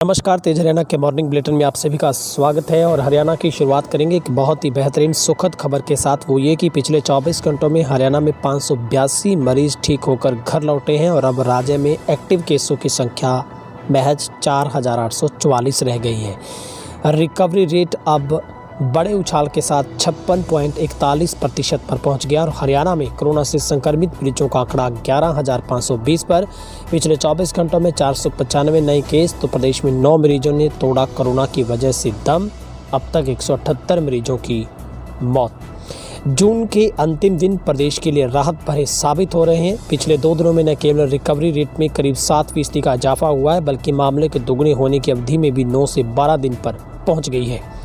नमस्कार, तेज हरियाणा के morning bulletin में आप सभी का स्वागत है। और हरियाणा की शुरुआत करेंगे एक बहुत ही बेहतरीन सुखद खबर के साथ। वो ये कि पिछले 24 घंटों में हरियाणा में 582 मरीज ठीक होकर घर लौटे हैं और अब राज्य में एक्टिव केसों की संख्या महज 4,844 रह गई है। रिकवरी रेट अब बड़े उछाल के साथ 56.41% पर पहुंच गया और हरियाणा में कोरोना से संक्रमित मरीजों का आंकड़ा 11,520 पर। पिछले 24 घंटों में 495 नए केस, तो प्रदेश में 9 मरीजों ने तोड़ा कोरोना की वजह से दम। अब तक 178 मरीजों की मौत। जून के अंतिम दिन प्रदेश के लिए राहत भरे साबित हो रहे हैं। पिछले 2 दिनों में न केवल रिकवरी रेट में करीब 7% का इजाफा हुआ है, बल्कि मामले के दोगुने होने की अवधि में भी 9 से 12 दिन पर पहुंच गई है।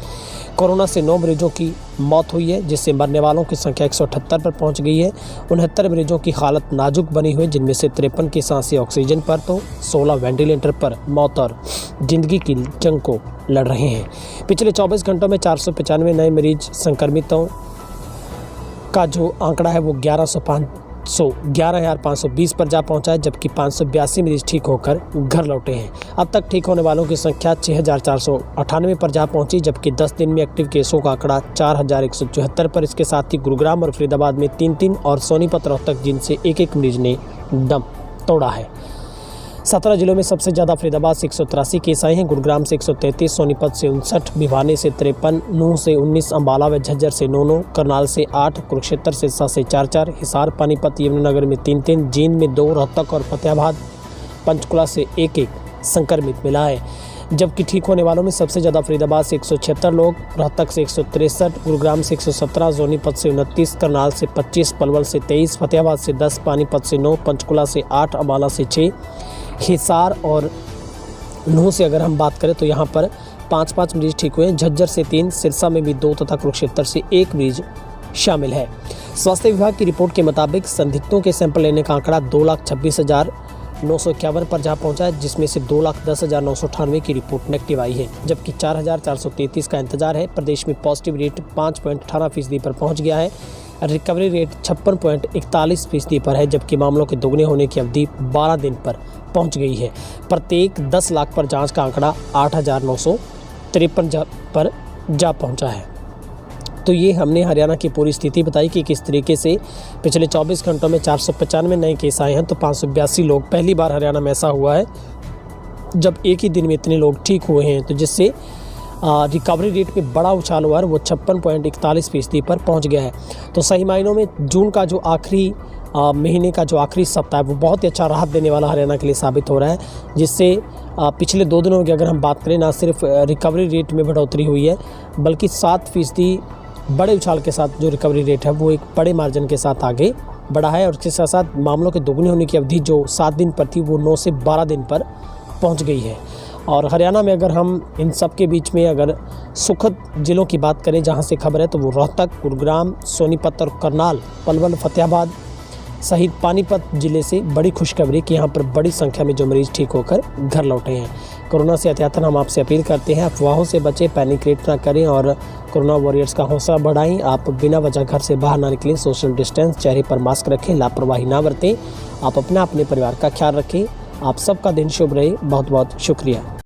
कोरोना से 9 मरीजों की मौत हुई है, जिससे मरने वालों की संख्या 178 पर पहुंच गई है। 69 मरीजों की हालत नाजुक बनी हुई है, जिनमें से 53 की सांसें ऑक्सीजन पर, तो 16 वेंटिलेटर पर मौत और जिंदगी की जंग को लड़ रहे हैं। पिछले 24 घंटों में 495 नए मरीज संक्रमितों का जो आंकड़ा है वो 11,520 पर जा पहुंचा है, जबकि 582 मरीज ठीक होकर घर लौटे हैं। अब तक ठीक होने वालों की संख्या 6,498 पर जा पहुंची, जबकि 10 दिन में एक्टिव केसों का आंकड़ा 4,174 पर। इसके साथ ही गुरुग्राम और फरीदाबाद में 3-3 और सोनीपत रोहतक जिनसे एक मरीज ने दम तोड़ा है। 17 जिलों में सबसे ज़्यादा फरीदाबाद से 183 केस आए हैं, गुरुग्राम से 133, सोनीपत से 59, भिवानी से 53, नूंह से 19, अम्बाला व झज्जर से 9, करनाल से 8, कुरुक्षेत्र से 7 से 4, हिसार, पानीपत, यमुनानगर में 3, जींद में 2, रोहतक और फतेहाबाद, पंचकुला से 1 संक्रमित मिला है। जबकि ठीक होने वालों में सबसे ज़्यादा फरीदाबाद से 176 लोग, रोहतक से 163, गुरुग्राम से 117, सोनीपत से 29, करनाल से 25, पलवल से 23, फतेहाबाद से 10, पानीपत से 9, पंचकुला से 8, अम्बाला से 6, हिसार और नूंह से अगर हम बात करें तो यहाँ पर 5 मरीज ठीक हुए हैं। झज्जर से 3, सिरसा में भी 2 तथा कुरुक्षेत्र से 1 मरीज शामिल है। स्वास्थ्य विभाग की रिपोर्ट के मुताबिक संदिग्धों के सैंपल लेने का आंकड़ा 2,26,951 पर जा पहुंचा है, जिसमें से 2,10,998 की रिपोर्ट नेगेटिव आई है, जबकि 4,433 का इंतजार है। प्रदेश में पॉजिटिव रेट 5.18% पर पहुंच गया है। रिकवरी रेट 56.41% पर है, जबकि मामलों के दोगुने होने की अवधि 12 दिन पर पहुंच गई है। प्रत्येक 10 लाख पर जांच का आंकड़ा 8,953 पर जा पहुंचा है। तो ये हमने हरियाणा की पूरी स्थिति बताई कि किस तरीके से पिछले 24 घंटों में 495 नए केस आए हैं, तो 582 लोग। पहली बार हरियाणा में ऐसा हुआ है जब एक ही दिन में इतने लोग ठीक हुए हैं, तो जिससे रिकवरी रेट में बड़ा उछाल हुआ है, वो 56.41% पर पहुंच गया है। तो सही मायनों में जून का जो आखिरी महीने का जो आखिरी सप्ताह है वो बहुत ही अच्छा राहत देने वाला हरियाणा के लिए साबित हो रहा है, जिससे पिछले 2 दिनों की अगर हम बात करें, ना सिर्फ रिकवरी रेट में बढ़ोतरी हुई है, बल्कि 7% बड़े उछाल के साथ जो रिकवरी रेट है वो एक बड़े मार्जिन के साथ आगे बढ़ा है। और इसके साथ साथ मामलों के दोगुने होने की अवधि जो 7 दिन पर थी वो 9 से 12 दिन पर पहुँच गई है। और हरियाणा में अगर हम इन सब के बीच में अगर सुखद जिलों की बात करें जहां से खबर है, तो वो रोहतक, गुरुग्राम, सोनीपत और करनाल, पलवल, फतेहाबाद सहित पानीपत जिले से बड़ी खुशखबरी कि यहाँ पर बड़ी संख्या में जो मरीज ठीक होकर घर लौटे हैं। कोरोना से एहतियातन हम आपसे अपील करते हैं, अफवाहों से बचें, पैनिक क्रिएट ना करें और कोरोना वॉरियर्स का हौसला बढ़ाएं। आप बिना वजह घर से बाहर ना निकलें, सोशल डिस्टेंस, चेहरे पर मास्क रखें, लापरवाही ना बरतें। आप अपने परिवार का ख्याल रखें। आप सबका दिन शुभ रहे। बहुत बहुत शुक्रिया।